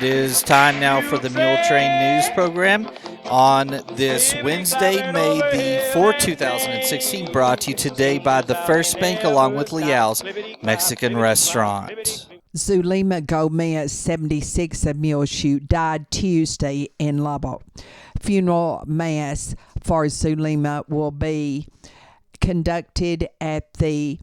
It is time now for the Muletrain News Program on this Wednesday, May the 4th, 2016, brought to you today by the First Bank along with Liao's Mexican Restaurant. Zulema Gomez, 76, of Muleshoe, died Tuesday in Lubbock. Funeral mass for Zulema will be conducted at the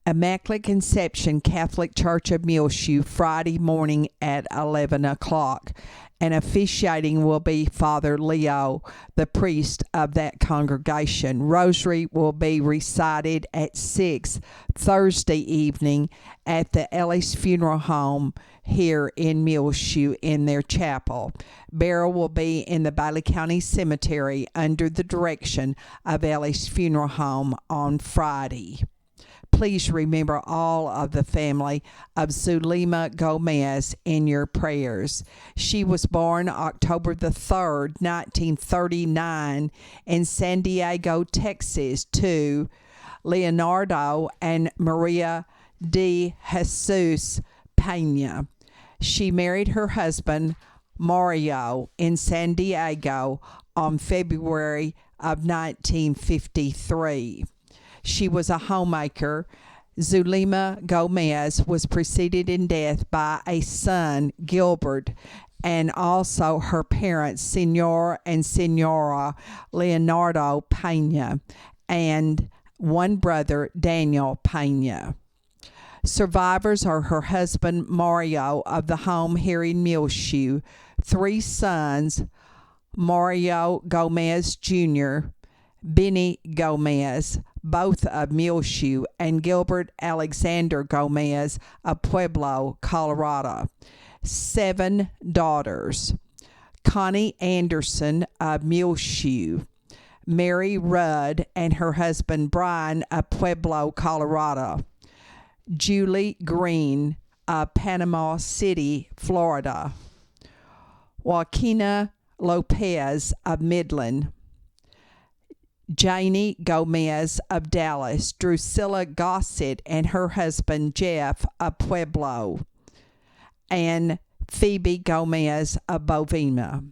Immaculate Conception Catholic Church of Muleshoe Friday morning at 11 o'clock. And officiating will be Father Leo, the priest of that congregation. Rosary will be recited at 6 Thursday evening at the Ellis Funeral Home here in Muleshoe in their chapel. Burial will be in the Bailey County Cemetery under the direction of Ellis Funeral Home on Friday. Please remember all of the family of Zulema Gomez in your prayers. She was born October the 3rd, 1939 in San Diego, Texas, to Leonardo and Maria de Jesus Pena. She married her husband, Mario, in San Diego on February of 1953. She was a homemaker. Zulema Gomez was preceded in death by a son, Gilbert, and also her parents, Senor and Senora Leonardo Pena, and one brother, Daniel Pena. Survivors are her husband, Mario, of the home here in Muleshoe, three sons, Mario Gomez Jr., Benny Gomez, both of Muleshoe, and Gilbert Alexander Gomez of Pueblo, Colorado. 7 daughters: Connie Anderson of Muleshoe, Mary Rudd and her husband Brian of Pueblo, Colorado, Julie Green of Panama City, Florida, Joaquina Lopez of Midland, Janie Gomez of Dallas, Drusilla Gossett and her husband Jeff of Pueblo, and Phoebe Gomez of Bovina.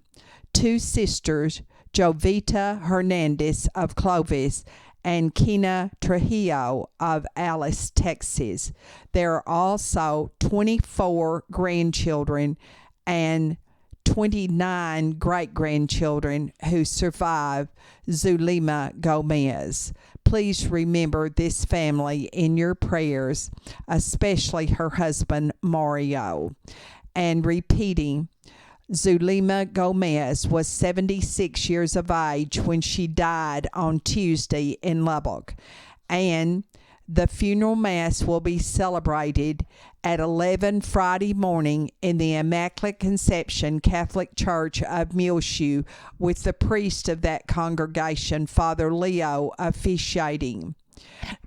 2 sisters, Jovita Hernandez of Clovis and Kina Trujillo of Alice, Texas. There are also 24 grandchildren and 29 great-grandchildren who survive Zulema Gomez. Please remember this family in your prayers, especially her husband Mario. And repeating, Zulema Gomez was 76 years of age when she died on Tuesday in Lubbock. And the funeral mass will be celebrated at 11 Friday morning in the Immaculate Conception Catholic Church of Muleshoe with the priest of that congregation, Father Leo, officiating.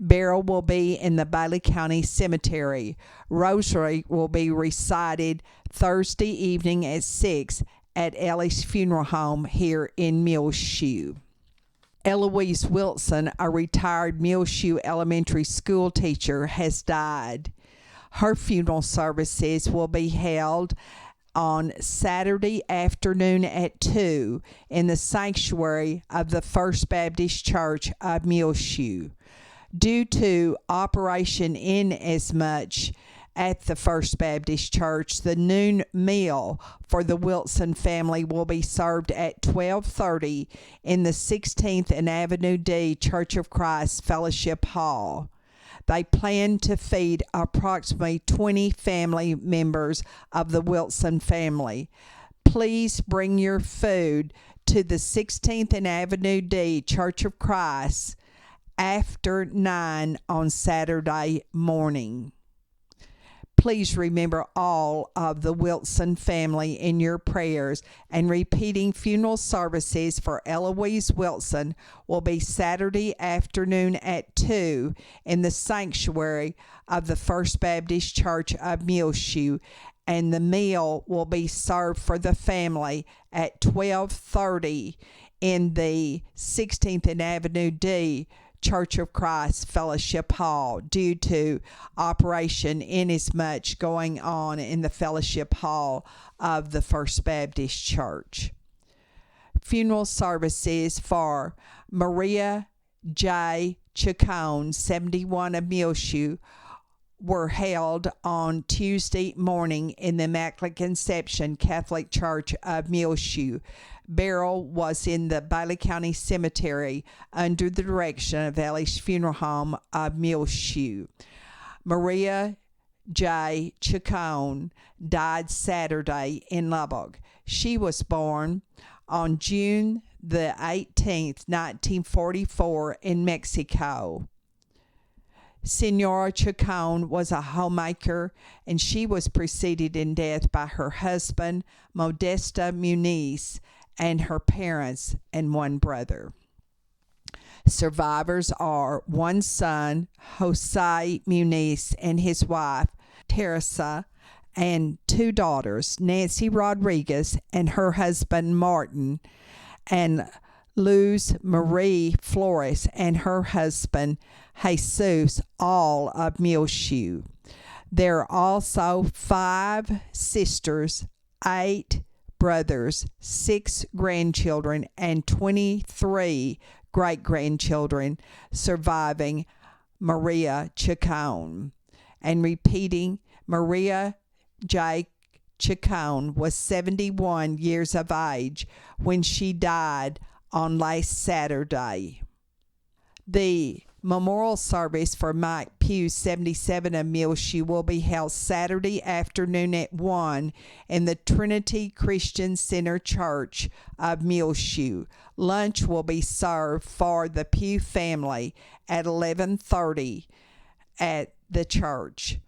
Burial will be in the Bailey County Cemetery. Rosary will be recited Thursday evening at 6 at Ellie's Funeral Home here in Muleshoe. Eloise Wilson, a retired Muleshoe elementary school teacher, has died. Her funeral services will be held on Saturday afternoon at 2 in the sanctuary of the First Baptist Church of Muleshoe. Due to Operation Inasmuch at the First Baptist Church, the noon meal for the Wilson family will be served at 12:30 in the 16th and Avenue D Church of Christ Fellowship Hall. They plan to feed approximately 20 family members of the Wilson family. Please bring your food to the 16th and Avenue D Church of Christ after 9 on Saturday morning. Please remember all of the Wilson family in your prayers, and repeating funeral services for Eloise Wilson will be Saturday afternoon at 2 in the sanctuary of the First Baptist Church of Muleshoe, and the meal will be served for the family at 12:30 in the 16th and Avenue D Church of Christ Fellowship Hall due to Operation Inasmuch going on in the Fellowship Hall of the First Baptist Church. Funeral services for Maria J. Chacon, 71 of Muleshoe, were held on Tuesday morning in the Immaculate Conception Catholic Church of Muleshoe. Burial was in the Bailey County Cemetery under the direction of Ellie's Funeral Home of Muleshoe. Maria J. Chacon died Saturday in Lubbock. She was born on June the 18th, 1944 in Mexico. Senora Chacon was a homemaker, and she was preceded in death by her husband, Modesta Muniz, and her parents and one brother. Survivors are one son, Jose Muniz, and his wife, Teresa, and two daughters, Nancy Rodriguez and her husband, Martin, and Luz Marie Flores and her husband, Jesus, all of Muleshoe. There are also 5 sisters, 8 brothers, 6 grandchildren, and 23 great-grandchildren surviving Maria Chacon. And repeating, Maria J. Chacon was 71 years of age when she died on last Saturday. The memorial service for Mike Pugh, 77 of Muleshoe, will be held Saturday afternoon at 1 in the Trinity Christian Center Church of Muleshoe. Lunch will be served for the Pugh family at 11:30 at the church.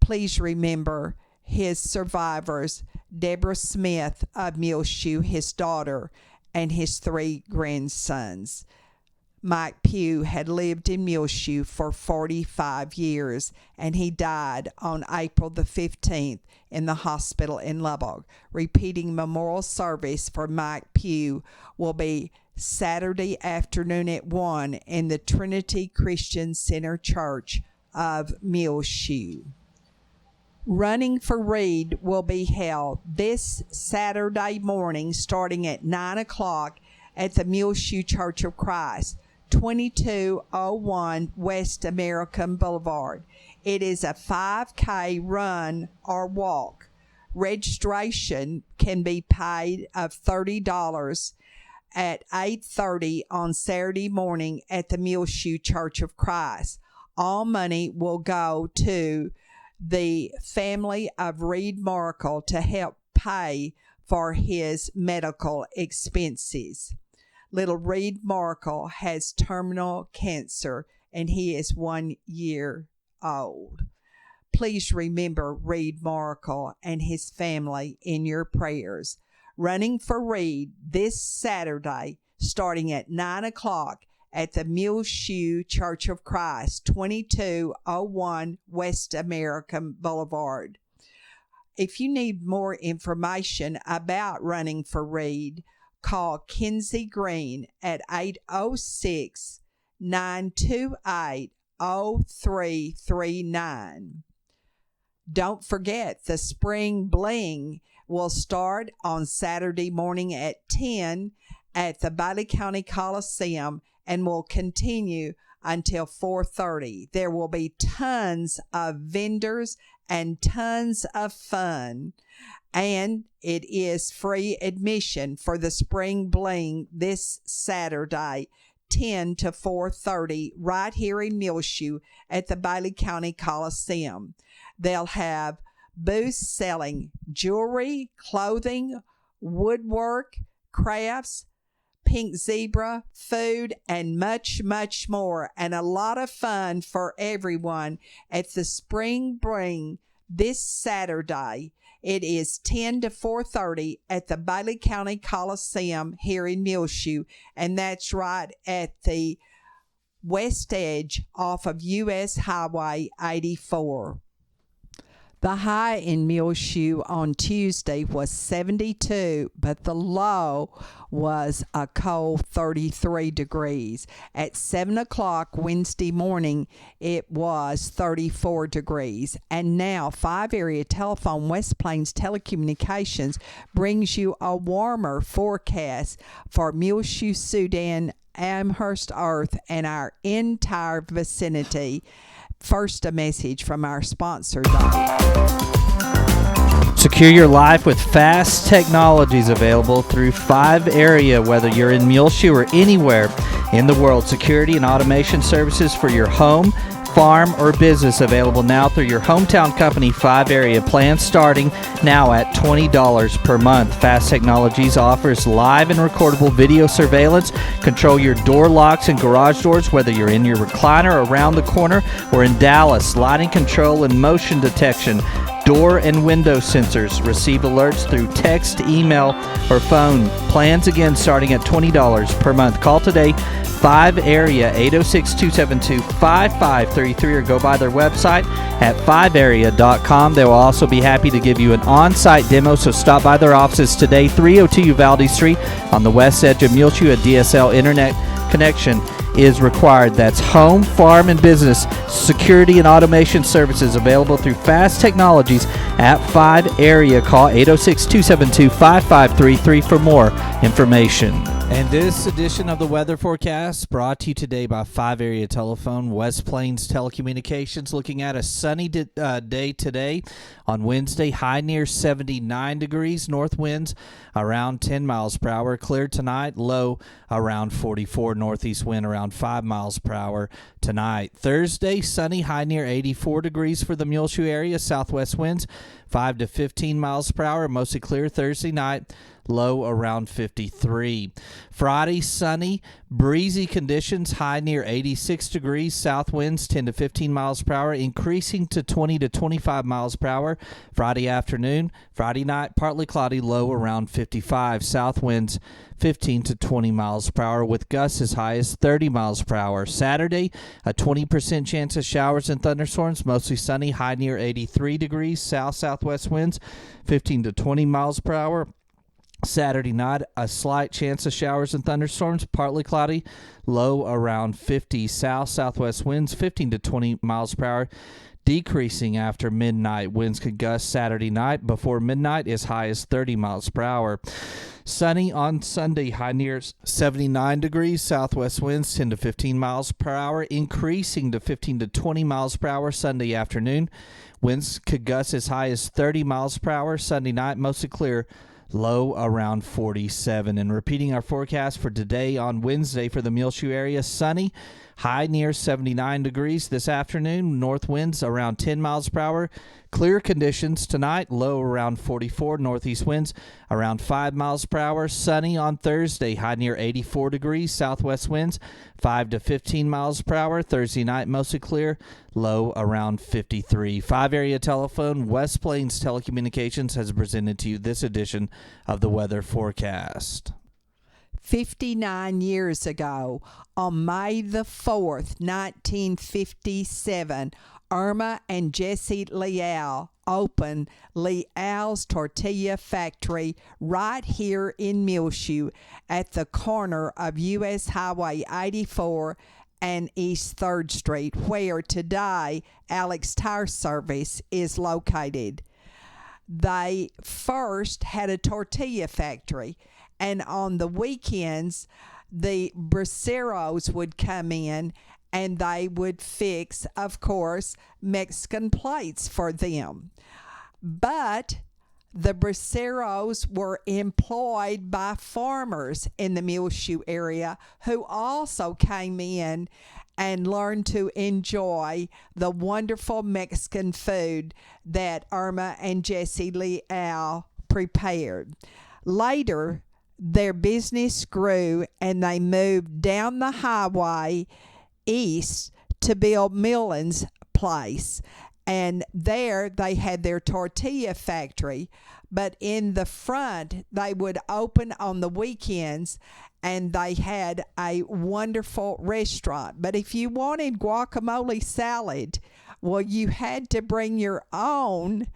Please remember his survivors, Deborah Smith of Muleshoe, his daughter, and his 3 grandsons. Mike Pugh had lived in Muleshoe for 45 years, and he died on April the 15th in the hospital in Lubbock. Repeating memorial service for Mike Pugh will be Saturday afternoon at 1 in the Trinity Christian Center Church of Muleshoe. Running for Reed will be held this Saturday morning starting at 9 o'clock at the Muleshoe Church of Christ, 2201 West American Boulevard. It is a 5K run or walk. Registration can be paid of $30 at 8:30 on Saturday morning at the Muleshoe Church of Christ. All money will go to the family of Reed Markle to help pay for his medical expenses. Little Reed Markle has terminal cancer, and he is 1 year old. Please remember Reed Markle and his family in your prayers. Running for Reed this Saturday, starting at 9 o'clock at the Muleshoe Church of Christ, 2201 West American Boulevard. If you need more information about Running for Reed, call Kinsey Green at 806-928-0339. Don't forget, the Spring Bling will start on Saturday morning at 10 at the Bailey County Coliseum and will continue until 4:30. There will be tons of vendors and tons of fun. And it is free admission for the Spring Bling this Saturday, 10 to 4:30, right here in Muleshoe at the Bailey County Coliseum. They'll have booths selling jewelry, clothing, woodwork, crafts, pink zebra, food, and much, much more, and a lot of fun for everyone at the Spring Bling this Saturday. It is 10 to 4:30 at the Bailey County Coliseum here in Muleshoe, and that's right at the west edge off of U.S. Highway 84. The high in Muleshoe on Tuesday was 72, but the low was a cold 33 degrees. At 7 o'clock Wednesday morning, it was 34 degrees. And now, 5 Area Telephone West Plains Telecommunications brings you a warmer forecast for Muleshoe, Sudan, Amherst, Earth, and our entire vicinity. First, a message from our sponsor, Secure your life with fast technologies available through 5 Area. Whether you're in Muleshoe or anywhere in the world, security and automation services for your home, farm, or business available now through your hometown company, 5 Area. Plans starting now at $20 per month. Fast Technologies offers live and recordable video surveillance. Control your door locks and garage doors, whether you're in your recliner around the corner or in Dallas. Sliding control and motion detection. Door and window sensors. Receive alerts through text, email, or phone. Plans again starting at $20 per month. Call today, 5 Area, 806-272-5533, or go by their website at 5area.com. They will also be happy to give you an on-site demo, so stop by their offices today, 302 Uvalde Street on the west edge of Muleshoe. A DSL internet connection is required. That's home, farm, and business security and automation services available through Fast Technologies at 5 Area. Call 806-272-5533 for more information. And this edition of the weather forecast brought to you today by 5 Area Telephone West Plains Telecommunications. Looking at a sunny day today on Wednesday, high near 79 degrees, north winds around 10 miles per hour. Clear tonight, low around 44, northeast wind around 5 miles per hour tonight. Thursday, sunny, high near 84 degrees for the Muleshoe area. Southwest winds 5 to 15 miles per hour, mostly clear Thursday night. Low around 53. Friday, sunny, breezy conditions, high near 86 degrees. South winds 10 to 15 miles per hour, increasing to 20 to 25 miles per hour. Friday afternoon, Friday night, partly cloudy, low around 55. South winds 15 to 20 miles per hour, with gusts as high as 30 miles per hour. Saturday, a 20% chance of showers and thunderstorms, mostly sunny, high near 83 degrees. Southwest winds 15 to 20 miles per hour. Saturday night, a slight chance of showers and thunderstorms, partly cloudy, low around 50. Southwest winds 15 to 20 miles per hour, decreasing after midnight. Winds could gust Saturday night before midnight as high as 30 miles per hour. Sunny on Sunday, high near 79 degrees. Southwest winds 10 to 15 miles per hour, increasing to 15 to 20 miles per hour Sunday afternoon. Winds could gust as high as 30 miles per hour Sunday night, mostly clear, low around 47. And repeating our forecast for today on Wednesday for the Muleshoe area, sunny, high near 79 degrees this afternoon, north winds around 10 miles per hour. Clear conditions tonight, low around 44, northeast winds around 5 miles per hour. Sunny on Thursday, high near 84 degrees, southwest winds 5 to 15 miles per hour. Thursday night, mostly clear, low around 53. 5 Area Telephone West Plains Telecommunications has presented to you this edition of the weather forecast. 59 years ago, on May the 4th, 1957, Irma and Jesse Leal opened Leal's Tortilla Factory right here in Muleshoe at the corner of U.S. Highway 84 and East 3rd Street, where today Alex Tire Service is located. They first had a tortilla factory, and on the weekends, the braceros would come in and they would fix, of course, Mexican plates for them. But the braceros were employed by farmers in the Muleshoe area who also came in and learned to enjoy the wonderful Mexican food that Irma and Jesse Leal prepared. Later, their business grew and they moved down the highway east to build Millen's Place. And there they had their tortilla factory. But in the front, they would open on the weekends and they had a wonderful restaurant. But if you wanted guacamole salad Well, you had to bring your own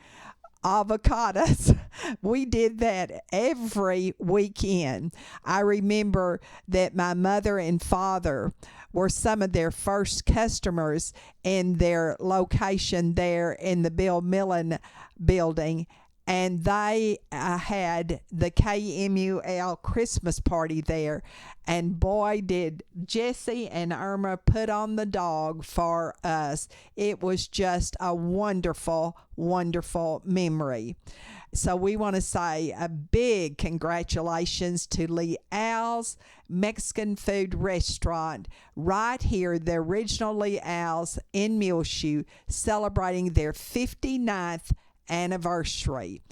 avocados. We did that every weekend. I remember that my mother and father were some of their first customers in their location there in the Bill Millen building. And they had the KMUL Christmas party there. And boy, did Jesse and Irma put on the dog for us. It was just a wonderful, wonderful memory. So we want to say a big congratulations to Leal's Mexican Food Restaurant right here, the original Leal's in Muleshoe, celebrating their 59th anniversary.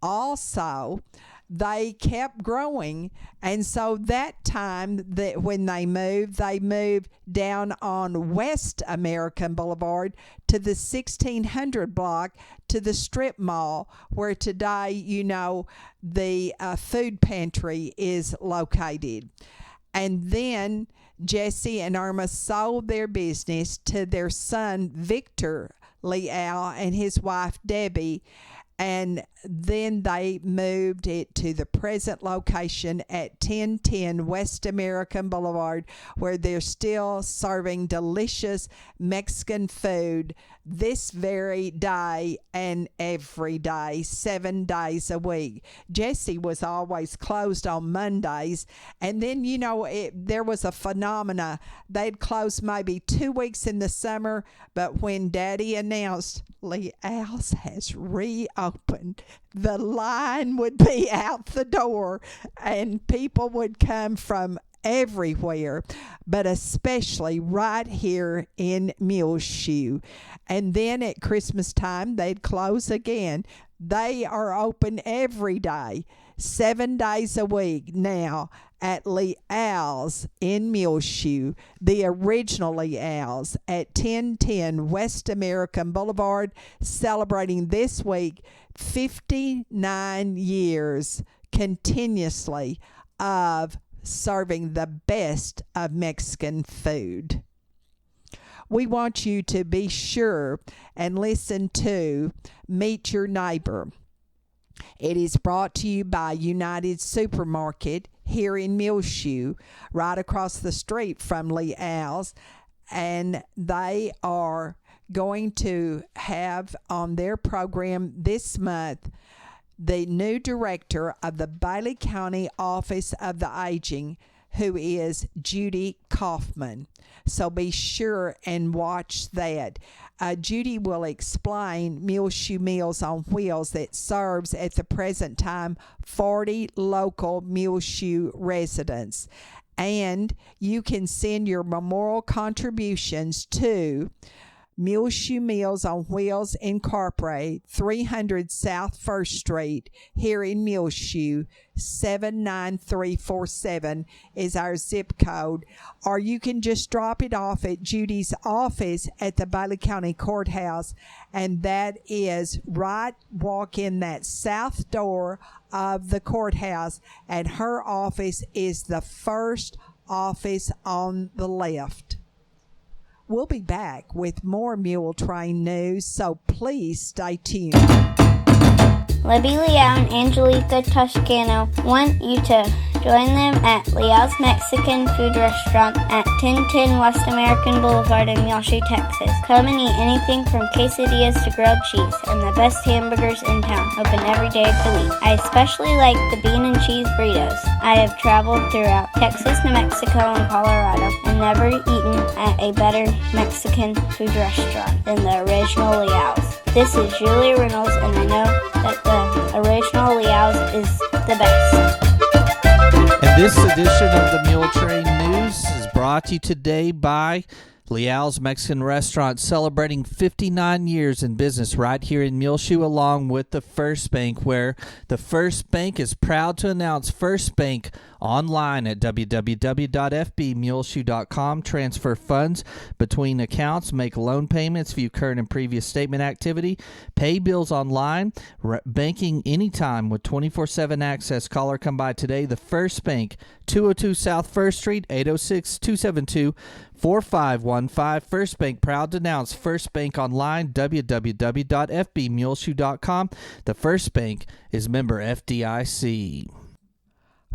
Also, they kept growing, and so that time that when they moved down on West American Boulevard to the 1600 block to the strip mall, where today, you know, the food pantry is located. And then Jesse and Irma sold their business to their son Victor Leal and his wife Debbie, and then they moved it to the present location at 1010 West American Boulevard, where they're still serving delicious Mexican food this very day and every day, 7 days a week. Jesse was always closed on Mondays, and then, you know, there was a phenomena. They'd close maybe 2 weeks in the summer, but when Daddy announced Leal's has reopened, the line would be out the door and people would come from everywhere, but especially right here in Muleshoe. And then at Christmas time, they'd close again. They are open every day, 7 days a week now at Leal's in Muleshoe, the original Leal's at 1010 West American Boulevard, celebrating this week 59 years continuously of serving the best of Mexican food. We want you to be sure and listen to Meet Your Neighbor. It is brought to you by United Supermarket here in Muleshoe, right across the street from Leal's, and they are going to have on their program this month the new director of the Bailey County Office of the Aging, who is Judy Kaufman. So be sure and watch that. Judy will explain Muleshoe Meals on Wheels that serves at the present time 40 local Muleshoe residents. And you can send your memorial contributions to Muleshoe Meals on Wheels Incorporated, 300 South 1st Street, here in Muleshoe. 79347 is our zip code. Or you can just drop it off at Judy's office at the Bailey County Courthouse, and that is right, walk in that south door of the courthouse, and her office is the first office on the left. We'll be back with more Muletrain news, so please stay tuned. Libby Leal and Angelica Toscano want you to join them at Leal's Mexican Food Restaurant at 1010 West American Boulevard in Muleshoe, Texas. Come and eat anything from quesadillas to grilled cheese and the best hamburgers in town, open every day of the week. I especially like the bean and cheese burritos. I have traveled throughout Texas, New Mexico, and Colorado and never eaten at a better Mexican food restaurant than the original Leal's. This is Julia Reynolds, and I know that the original Leal's is the best. And this edition of the Muletrain News is brought to you today by Leal's Mexican Restaurant, celebrating 59 years in business right here in Muleshoe, along with the First Bank, where the First Bank is proud to announce First Bank online at www.fbmuleshoe.com. Transfer funds between accounts, make loan payments, view current and previous statement activity, pay bills online, banking anytime with 24/7 access. Call or come by today. The First Bank, 202 South 1st Street, 806-272-4515. First Bank, proud to announce First Bank online, www.fbmuleshoe.com. The First Bank is member FDIC.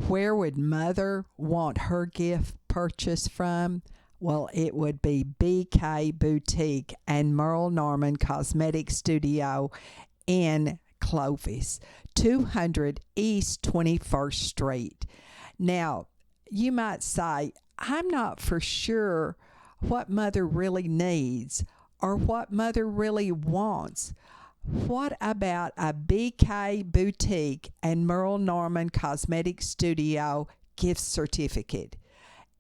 Where would Mother want her gift purchased from? Well, it would be BK Boutique and Merle Norman Cosmetic Studio in Clovis, 200 East 21st Street. Now, you might say, I'm not for sure what Mother really needs or what Mother really wants. What about a BK Boutique and Merle Norman Cosmetic Studio gift certificate?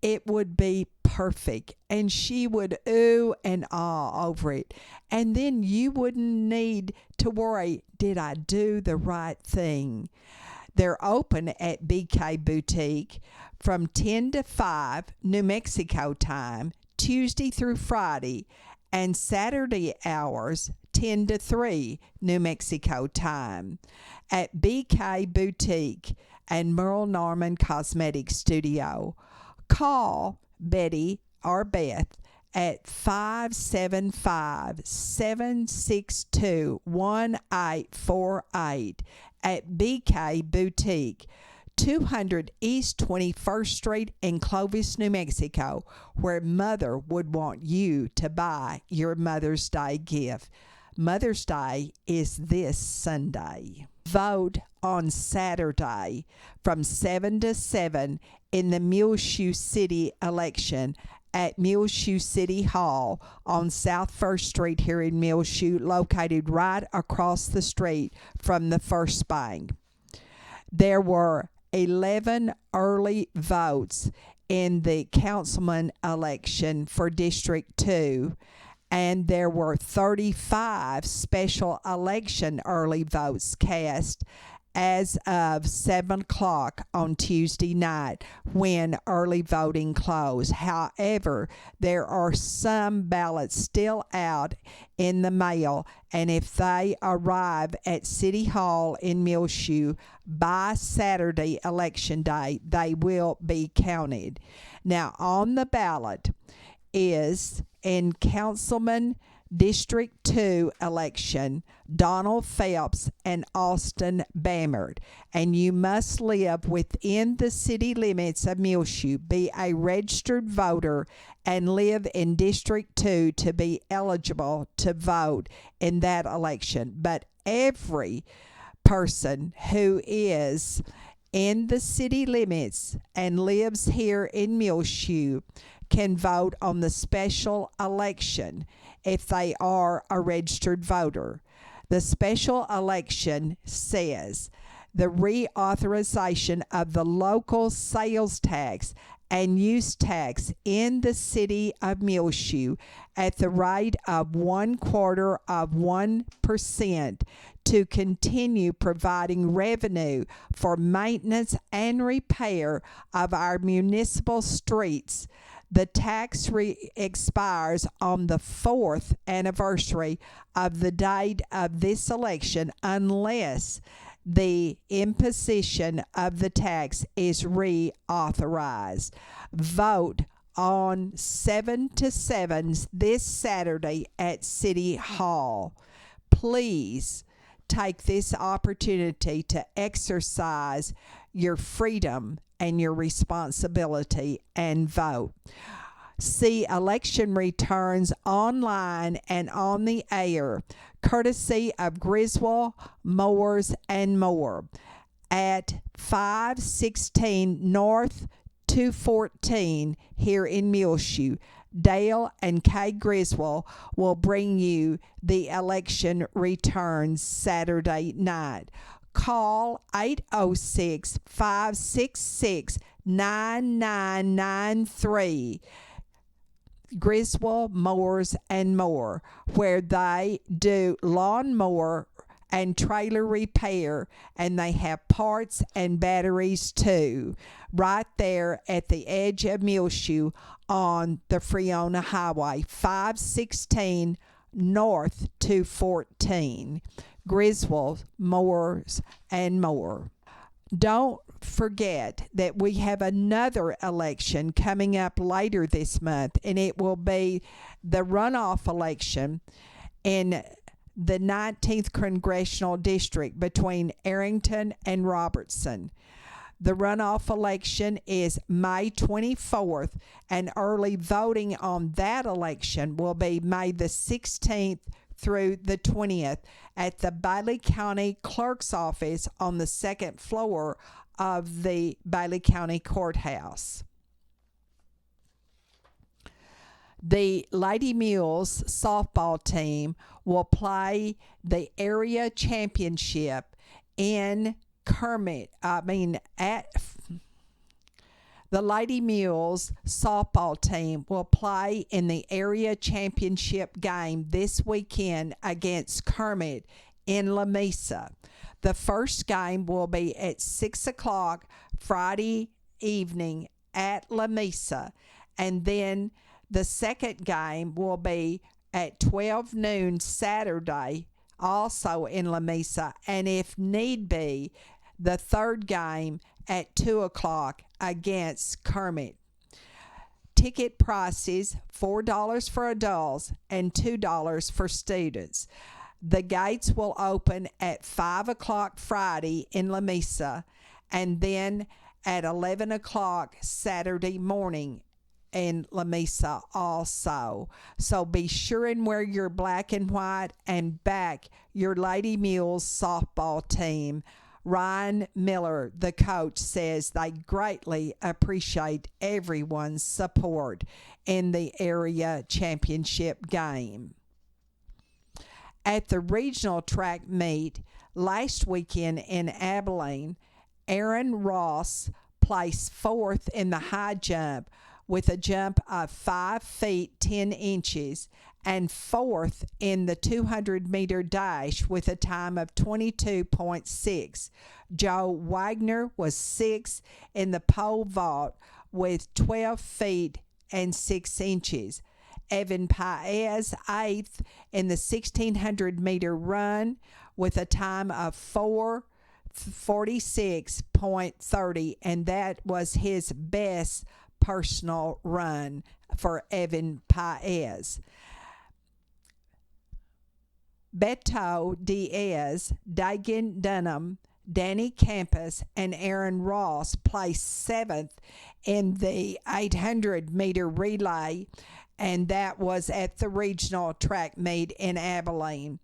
It would be perfect, and she would ooh and ah over it. And then you wouldn't need to worry, did I do the right thing? They're open at BK Boutique from 10 to 5 New Mexico time, Tuesday through Friday, and Saturday hours 10 to 3 New Mexico time at BK Boutique and Merle Norman Cosmetic Studio. Call Betty or Beth at 575-762-1848 at BK Boutique, 200 East 21st Street in Clovis, New Mexico, where Mother would want you to buy your Mother's Day gift. Mother's Day is this Sunday. Vote on Saturday from 7 to 7 in the Muleshoe City election at Muleshoe City Hall on South 1st Street here in Muleshoe, located right across the street from the First Bank. There were 11 early votes in the councilman election for District 2, and there were 35 special election early votes cast as of 7 o'clock on Tuesday night when early voting closed. However, there are some ballots still out in the mail, and if they arrive at City Hall in Muleshoe by Saturday, Election Day, they will be counted. Now, on the ballot is in Councilman District 2 election, Donald Phelps and Austin Bammert, and you must live within the city limits of Muleshoe, be a registered voter, and live in District 2 to be eligible to vote in that election. But every person who is in the city limits and lives here in Muleshoe can vote on the special election if they are a registered voter. The special election says the reauthorization of the local sales tax and use tax in the city of Muleshoe at the rate of 1/4% to continue providing revenue for maintenance and repair of our municipal streets. The tax expires on the 4th anniversary of the date of this election unless the imposition of the tax is reauthorized. Vote on 7 to 7 this Saturday at City Hall. Please take this opportunity to exercise your freedom and your responsibility and vote. See election returns online and on the air, courtesy of Griswold, Mowers, and more at 516 North 214 here in Muleshoe. Dale and Kay Griswold will bring you the election returns Saturday night. Call 806-566-9993. Griswold, Mowers, and more, where they do lawnmower and trailer repair, and they have parts and batteries too, right there at the edge of Muleshoe on the Freona Highway 516 north to 14. Griswold, Moores, and more. Don't forget that we have another election coming up later this month, and it will be the runoff election in the 19th Congressional District between Arrington and Robertson. The runoff election is May 24th, and early voting on that election will be May the 16th through the 20th at the Bailey County Clerk's Office on the second floor of the Bailey County Courthouse. The Lady Mules softball team will play the area championship in the Lady Mules softball team will play in the area championship game this weekend against Kermit in Lamesa. The first game will be at 6 o'clock Friday evening at Lamesa, and then the second game will be at 12 noon Saturday, also in Lamesa, and if need be, the third game at 2 o'clock against Kermit. Ticket prices $4 for adults and $2 for students. The gates will open at 5 o'clock Friday in Lamesa, and then at 11 o'clock Saturday morning in Lamesa also. So be sure and wear your black and white and back your Lady Mules softball team. Ryan Miller, the coach, says they greatly appreciate everyone's support in the area championship game. At the regional track meet last weekend in Abilene, Aaron Ross placed fourth in the high jump with a jump of 5 feet 10 inches, and fourth in the 200-meter dash with a time of 22.6. Joe Wagner was sixth in the pole vault with 12 feet and 6 inches. Evan Paez eighth in the 1,600-meter run with a time of 4:46.30, and that was his best personal run for Evan Paez. Beto Diaz, Dagan Dunham, Danny Campus, and Aaron Ross placed seventh in the 800-meter relay, and that was at the regional track meet in Abilene.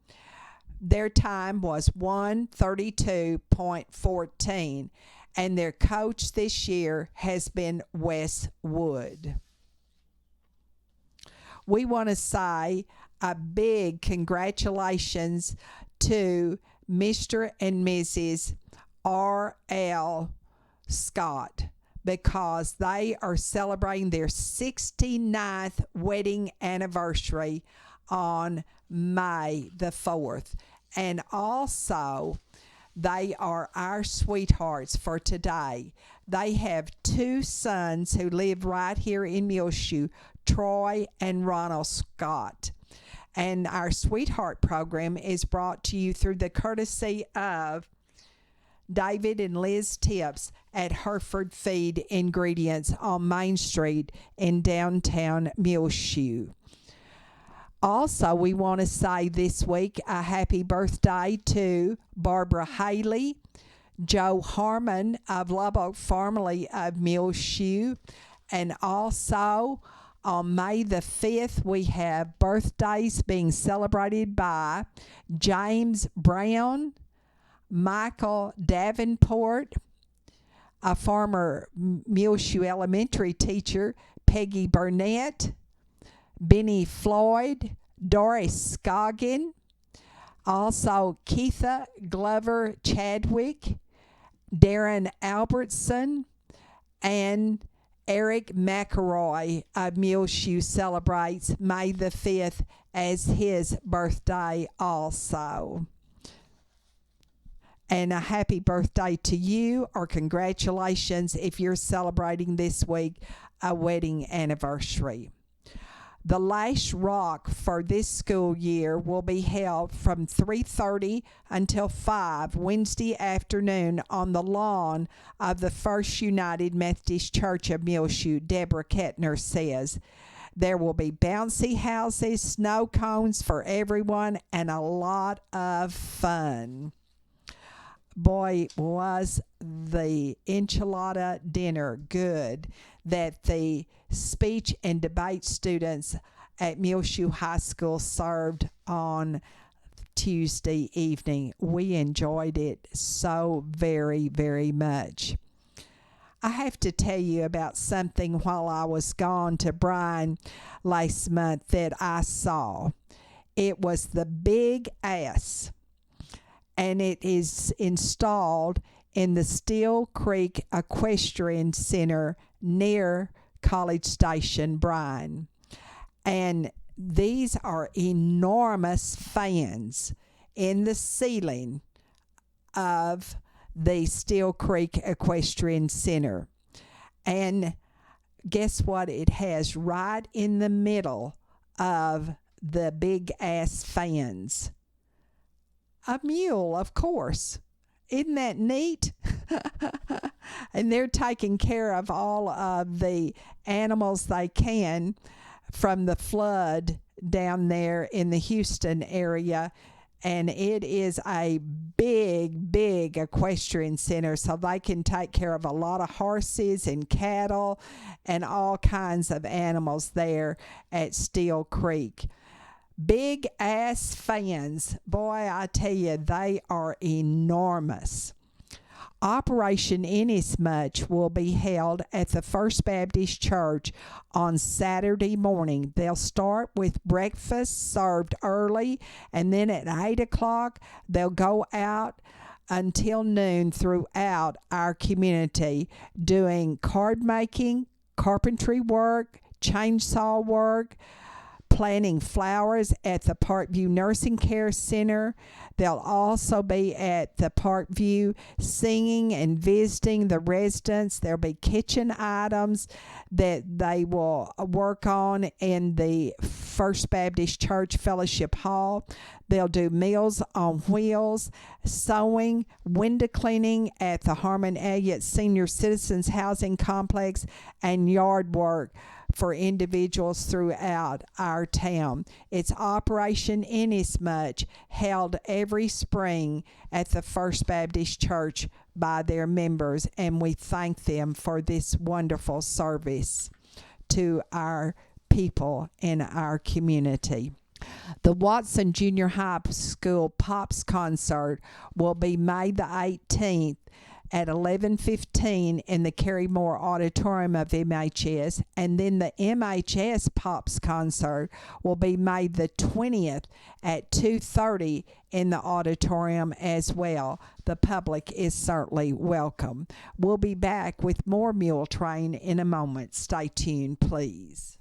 Their time was 1:32.14, and their coach this year has been Wes Wood. We want to say a big congratulations to Mr. and Mrs. R.L. Scott, because they are celebrating their 69th wedding anniversary on May the 4th. And also, they are our sweethearts for today. They have 2 sons who live right here in Muleshoe, Troy and Ronald Scott. And our Sweetheart program is brought to you through the courtesy of David and Liz Tips at Hereford Feed Ingredients on Main Street in downtown Muleshoe. Also, we want to say this week a happy birthday to Barbara Haley, Joe Harmon of Lubbock, formerly of Muleshoe, and also on May the 5th, we have birthdays being celebrated by James Brown, Michael Davenport, a former Muleshoe elementary teacher, Peggy Burnett, Benny Floyd, Doris Scoggin, also Keitha Glover Chadwick, Darren Albertson, and Eric McElroy of Muleshoe celebrates May the 5th as his birthday also. And a happy birthday to you, or congratulations if you're celebrating this week a wedding anniversary. The last rock for this school year will be held from 3:30 until 5 Wednesday afternoon on the lawn of the First United Methodist Church of Muleshoe, Deborah Kettner says. There will be bouncy houses, snow cones for everyone, and a lot of fun. Boy, was the enchilada dinner good that the speech and debate students at Muleshoe High School served on Tuesday evening. We enjoyed it so very, very much. I have to tell you about something while I was gone to Bryan last month that I saw. It was the Big Ass, and it is installed in the Steel Creek Equestrian Center near College Station, Bryan. And these are enormous fans in the ceiling of the Steel Creek Equestrian Center. And guess what it has right in the middle of the Big Ass fans? A mule, of course. Isn't that neat? And they're taking care of all of the animals they can from the flood down there in the Houston area. And it is a big, big equestrian center, so they can take care of a lot of horses and cattle and all kinds of animals there at Steel Creek. Big Ass fans, boy, I tell you, they are enormous. Operation Inasmuch will be held at the First Baptist Church on Saturday morning. They'll start with breakfast served early, and then at 8 o'clock, they'll go out until noon throughout our community doing card making, carpentry work, chainsaw work, planting flowers at the Parkview Nursing Care Center. They'll also be at the Parkview singing and visiting the residents. There'll be kitchen items that they will work on in the First Baptist Church Fellowship Hall. They'll do Meals on Wheels, sewing, window cleaning at the Harmon Elliott Senior Citizens Housing Complex, and yard work for individuals throughout our town. It's Operation Inasmuch, held every spring at the First Baptist Church by their members, and we thank them for this wonderful service to our people in our community. The Watson Junior High School Pops concert will be May the 18th at 11:15 in the Carrie Moore Auditorium of MHS, and then the MHS Pops concert will be May the 20th at 2:30 in the auditorium as well. The public is certainly welcome. We'll be back with more Muletrain in a moment. Stay tuned, please.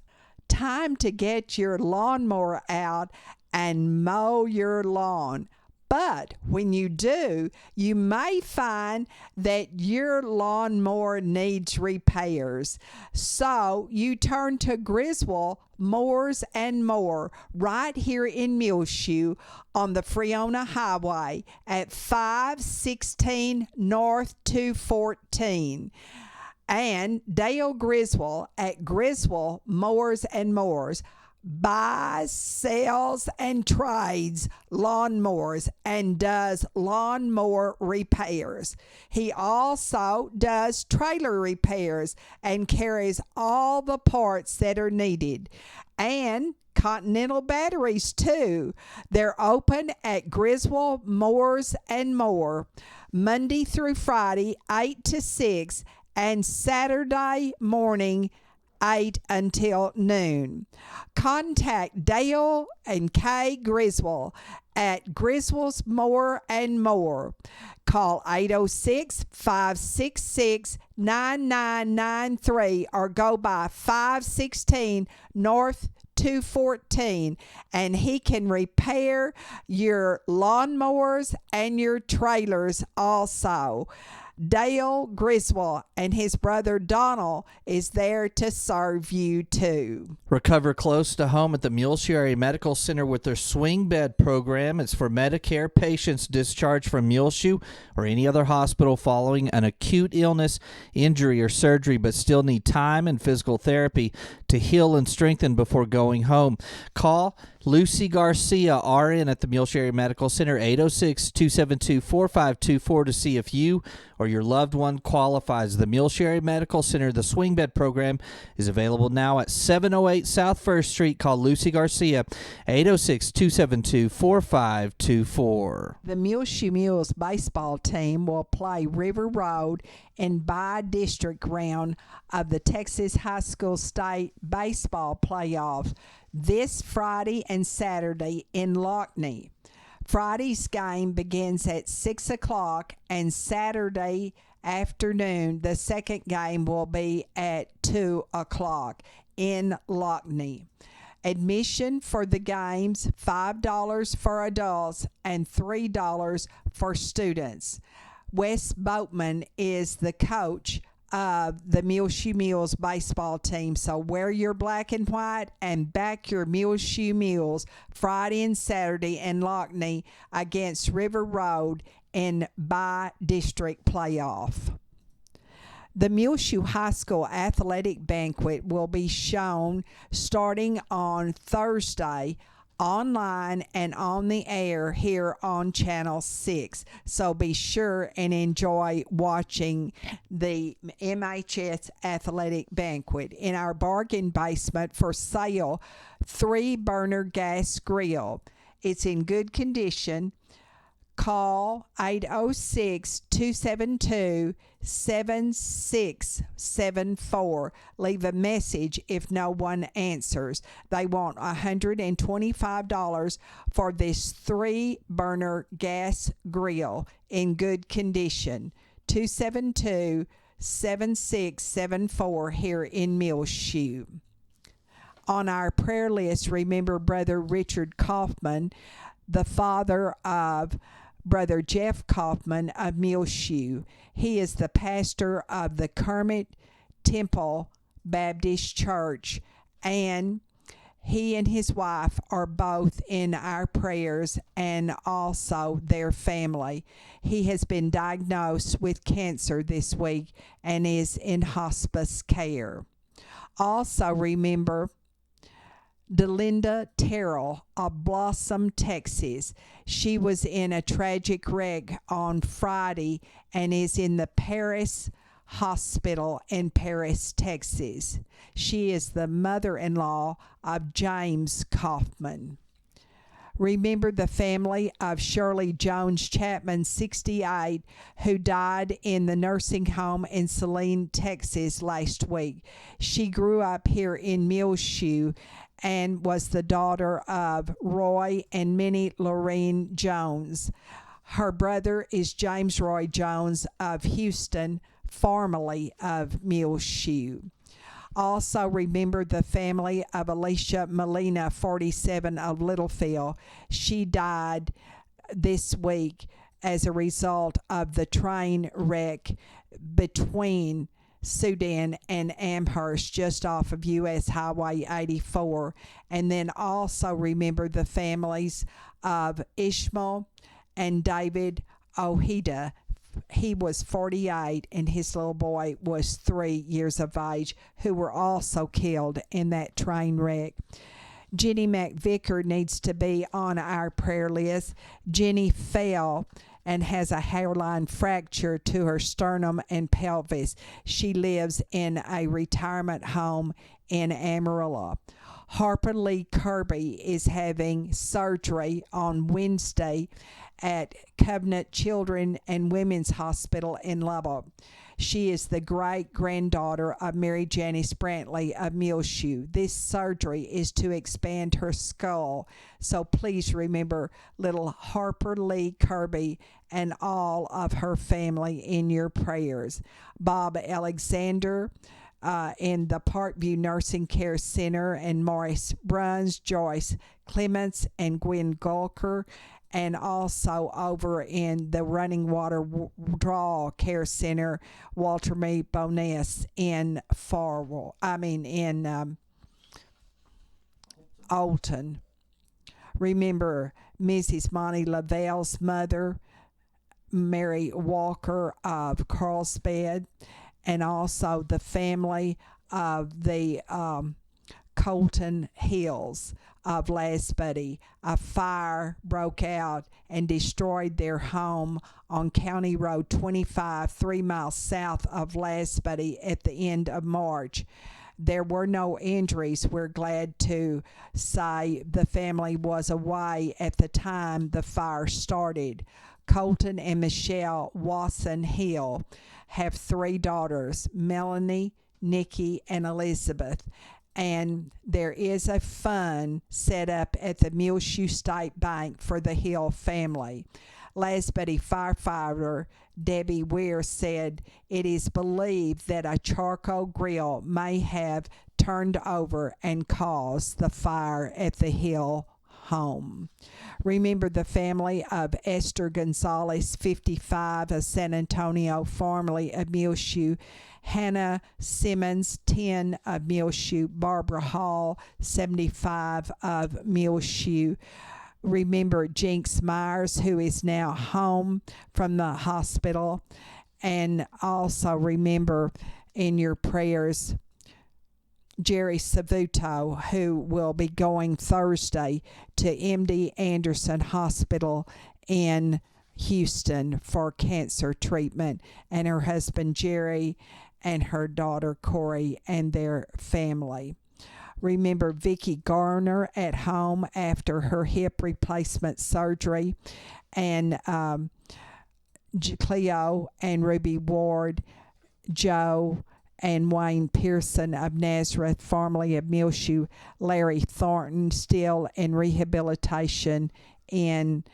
Time to get your lawnmower out and mow your lawn. But when you do, you may find that your lawnmower needs repairs. So you turn to Griswold Mowers and More right here in Muleshoe on the Freona Highway at 516 North 214. And Dale Griswold at Griswold Mowers and More buys, sells, and trades lawnmowers and does lawnmower repairs. He also does trailer repairs and carries all the parts that are needed. And Continental batteries too. They're open at Griswold Mowers and More Monday through Friday 8 to 6 and Saturday morning 8 until noon. Contact Dale and Kay Griswold at Griswold's Mower and More. Call 806-566-9993 or go by 516 North 214, and he can repair your lawnmowers and your trailers also. Dale Griswold and his brother Donald is there to serve you too. Recover close to home at the Muleshoe Area Medical Center with their swing bed program. It's for Medicare patients discharged from Muleshoe or any other hospital following an acute illness, injury, or surgery, but still need time and physical therapy to heal and strengthen before going home. Call Lucy Garcia, RN at the Muleshoe Area Medical Center, 806-272-4524 to see if you or your loved one qualifies. The Muleshoe Area Medical Center, the swing bed program, is available now at 708 South 1st Street. Call Lucy Garcia, 806-272-4524. The Muleshoe Mules baseball team will play River Road in bi-district round of the Texas High School State Baseball Playoff this Friday and Saturday in Lockney. Friday's game begins at 6 o'clock, and Saturday afternoon, the second game will be at 2 o'clock in Lockney. Admission for the games, $5 for adults and $3 for students. Wes Boatman is the coach of the Muleshoe Mules baseball team. So wear your black and white and back your Muleshoe Mules Friday and Saturday in Lockney against River Road in bi-district playoff. The Muleshoe High School Athletic Banquet will be shown starting on Thursday online and on the air here on Channel 6. So be sure and enjoy watching the MHS Athletic Banquet. In our bargain basement for sale, 3-burner gas grill. It's in good condition. Call 806-272-7674. Leave a message if no one answers. They want $125 for this 3-burner gas grill in good condition. 272-7674 here in Muleshoe. On our prayer list, remember Brother Richard Kaufman, the father of Brother Jeff Kaufman of Muleshoe. He is the pastor of the Kermit Temple Baptist Church, and he and his wife are both in our prayers, and also their family. He has been diagnosed with cancer this week and is in hospice care. Also remember Delinda Terrell of Blossom, Texas. She was in a tragic wreck on Friday and is in the Paris Hospital in Paris, Texas. She is the mother-in-law of James Kaufman. Remember the family of Shirley Jones Chapman, 68, who died in the nursing home in Saline, Texas last week. She grew up here in Muleshoe and was the daughter of Roy and Minnie Lorraine Jones. Her brother is James Roy Jones of Houston, formerly of Muleshoe. Also remember the family of Alicia Molina, 47, of Littlefield. She died this week as a result of the train wreck between Sudan and Amherst, just off of U.S. Highway 84. And then also remember the families of Ishmael and David Ojeda. He was 48 and his little boy was 3 years of age, who were also killed in that train wreck. Jenny McVicker needs to be on our prayer list. Jenny fell and has a hairline fracture to her sternum and pelvis. She lives in a retirement home in Amarillo. Harper Lee Kirby is having surgery on Wednesday at Covenant Children and Women's Hospital in Lubbock. She is the great-granddaughter of Mary Janice Brantley of Muleshoe. This surgery is to expand her skull, so please remember little Harper Lee Kirby and all of her family in your prayers. Bob Alexander in the Parkview Nursing Care Center, and Morris Bruns, Joyce Clements, and Gwen Gulker, and also over in the Running Water Withdrawal Care Center, Walter May Boness in Alton. Remember Mrs. Monty Lavelle's mother, Mary Walker of Carlsbad, and also the family of the Colton Hills of Lasbuddy. A fire broke out and destroyed their home on County Road 25, 3 miles south of Lasbuddy at the end of March. There were no injuries. We're glad to say the family was away at the time the fire started. Colton and Michelle Watson Hill have 3 daughters, Melanie, Nikki, and Elizabeth. And there is a fund set up at the Muleshoe State Bank for the Hill family. Lasbuddy firefighter Debbie Weir said it is believed that a charcoal grill may have turned over and caused the fire at the Hill home. Remember the family of Esther Gonzalez, 55, of San Antonio, formerly of Muleshoe, Hannah Simmons, 10, of Muleshoe, Barbara Hall, 75, of Muleshoe. Remember Jinx Myers, who is now home from the hospital. And also remember in your prayers Jerry Savuto, who will be going Thursday to MD Anderson Hospital in Houston for cancer treatment, and her husband Jerry and her daughter Corey and their family. Remember Vicki Garner at home after her hip replacement surgery, and Cleo and Ruby Ward, Joe and Wayne Pearson of Nazareth, formerly of Muleshoe, Larry Thornton, still in rehabilitation in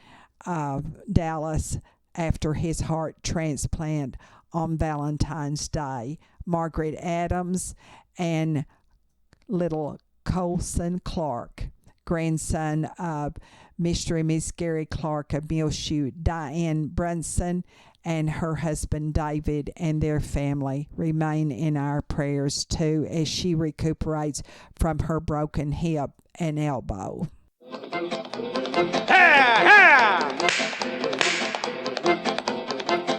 Dallas after his heart transplant on Valentine's Day, Margaret Adams, and little Colson Clark, grandson of Mr. and Miss Gary Clark of Muleshoe, Diane Brunson, and her husband David and their family remain in our prayers too as she recuperates from her broken hip and elbow.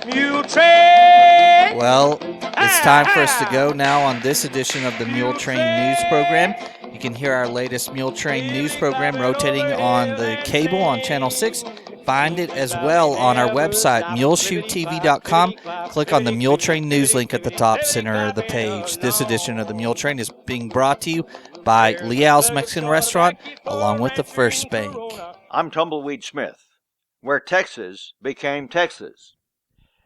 Muletrain! Well, it's time for us to go now on this edition of the Muletrain News Program. You can hear our latest Muletrain News Program rotating on the cable on Channel 6. Find it as well on our website, muleshoetv.com. Click on the Muletrain News link at the top center of the page. This edition of the Muletrain is being brought to you by Leal's Mexican Restaurant, along with the First Bank. I'm Tumbleweed Smith, where Texas became Texas.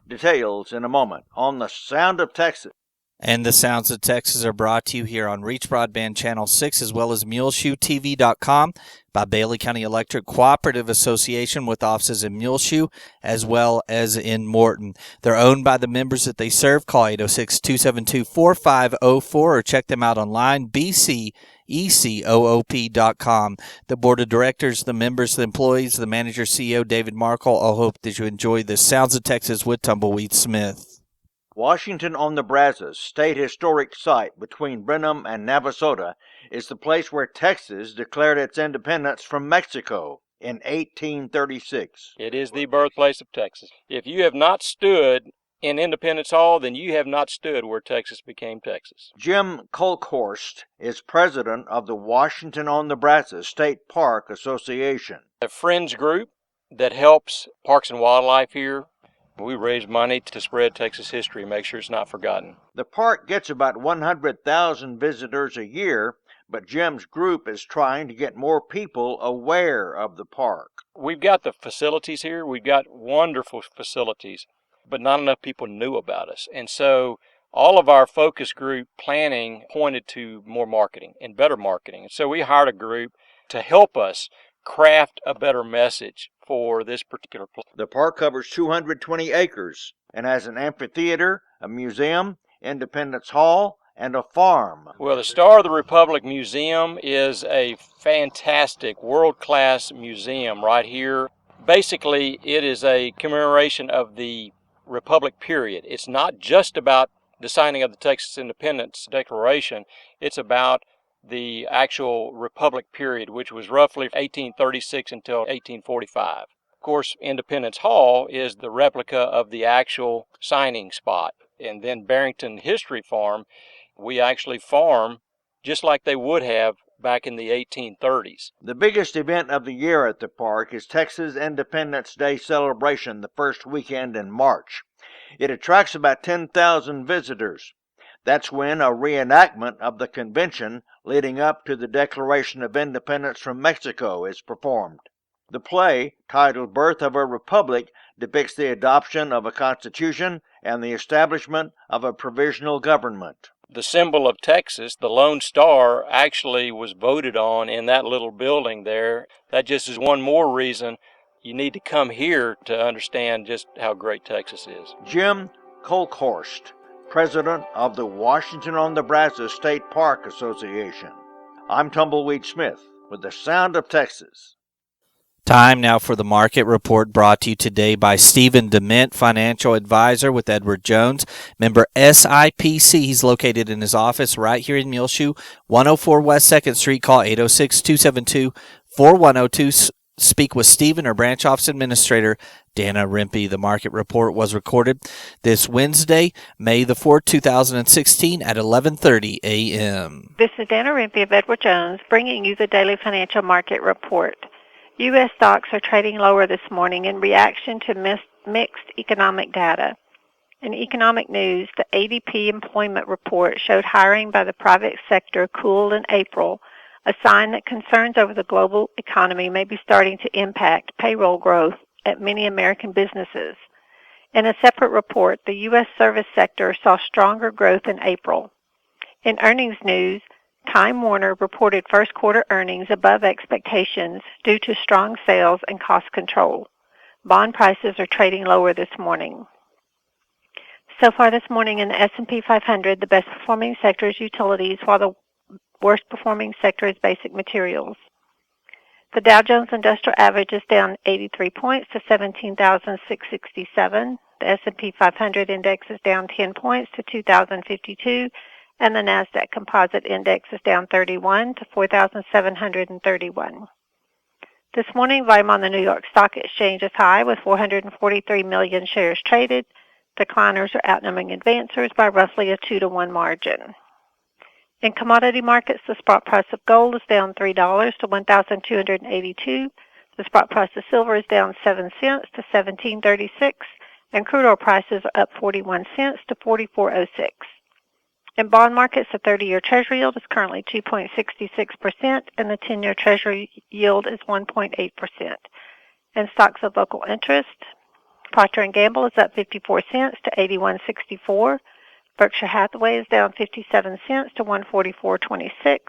Details in a moment on the Sound of Texas. And the Sounds of Texas are brought to you here on Reach Broadband Channel 6 as well as MuleshoeTV.com by Bailey County Electric Cooperative Association with offices in Muleshoe as well as in Morton. They're owned by the members that they serve. Call 806-272-4504 or check them out online, bcecoop.com. The board of directors, the members, the employees, the manager, CEO, David Markle, all hope that you enjoy the Sounds of Texas with Tumbleweed Smith. Washington on the Brazos, state historic site between Brenham and Navasota, is the place where Texas declared its independence from Mexico in 1836. It is the birthplace of Texas. If you have not stood in Independence Hall, then you have not stood where Texas became Texas. Jim Kolkhorst is president of the Washington on the Brazos State Park Association. A fringe group that helps Parks and Wildlife here. We raise money to spread Texas history, make sure it's not forgotten. The park gets about 100,000 visitors a year, but Jim's group is trying to get more people aware of the park. We've got the facilities here. We've got wonderful facilities, but not enough people knew about us. And so all of our focus group planning pointed to more marketing and better marketing. And so we hired a group to help us craft a better message for this particular place. The park covers 220 acres and has an amphitheater, a museum, Independence Hall, and a farm. Well, the Star of the Republic Museum is a fantastic, world-class museum right here. Basically, it is a commemoration of the Republic period. It's not just about the signing of the Texas Independence Declaration. It's about the actual Republic period, which was roughly 1836 until 1845. Of course, Independence Hall is the replica of the actual signing spot. And then Barrington History Farm, we actually farm just like they would have back in the 1830s. The biggest event of the year at the park is Texas Independence Day celebration the first weekend in March. It attracts about 10,000 visitors. That's when a reenactment of the convention leading up to the Declaration of Independence from Mexico is performed. The play, titled Birth of a Republic, depicts the adoption of a constitution and the establishment of a provisional government. The symbol of Texas, the Lone Star, actually was voted on in that little building there. That just is one more reason you need to come here to understand just how great Texas is. Jim Kolkhorst, president of the Washington-on-the-Brazos State Park Association. I'm Tumbleweed Smith with the Sound of Texas. Time now for the market report, brought to you today by Stephen DeMint, financial advisor with Edward Jones, member SIPC. He's located in his office right here in Muleshoe, 104 West 2nd Street. Call 806-272-4102. Speak with Stephen or branch office administrator Dana Rempe. The market report was recorded this Wednesday, May the 4th, 2016 at 11:30 a.m. This is Dana Rempe of Edward Jones bringing you the daily financial market report. U.S. stocks are trading lower this morning in reaction to mixed economic data. In economic news, the ADP employment report showed hiring by the private sector cooled in April, a sign that concerns over the global economy may be starting to impact payroll growth at many American businesses. In a separate report, the U.S. service sector saw stronger growth in April. In earnings news, Time Warner reported first quarter earnings above expectations due to strong sales and cost control. Bond prices are trading lower this morning. So far this morning in the S&P 500, the best performing sector is utilities, while the worst performing sector is basic materials. The Dow Jones Industrial Average is down 83 points to 17,667. The S&P 500 index is down 10 points to 2,052. And the NASDAQ Composite Index is down 31 to 4,731. This morning, volume on the New York Stock Exchange is high with 443 million shares traded. Decliners are outnumbering advancers by roughly a 2-to-1 margin. In commodity markets, the spot price of gold is down $3 to $1,282. The spot price of silver is down 7 cents to $17.36, and crude oil prices are up 41 cents to $44.06. In bond markets, the 30-year Treasury yield is currently 2.66%, and the 10-year Treasury yield is 1.8%. In stocks of local interest, Procter & Gamble is up 54 cents to 81.64. Berkshire Hathaway is down 57 cents to 144.26.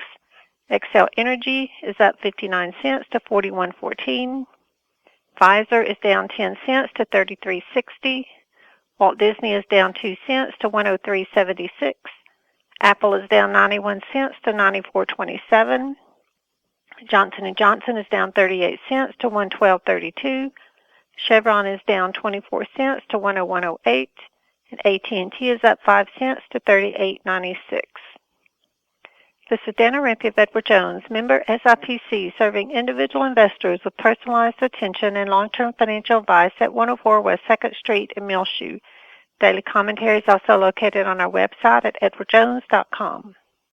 Xcel Energy is up 59 cents to 41.14. Pfizer is down 10 cents to 33.60. Walt Disney is down 2 cents to 103.76. Apple is down 91 cents to 94.27. Johnson & Johnson is down 38 cents to 112.32. Chevron is down 24 cents to 101.08. And AT&T is up 5 cents to 38.96. This is Dana Rempe of Edward Jones, member SIPC, serving individual investors with personalized attention and long-term financial advice at 104 West 2nd Street in Muleshoe. Daily commentary is also located on our website at edwardjones.com.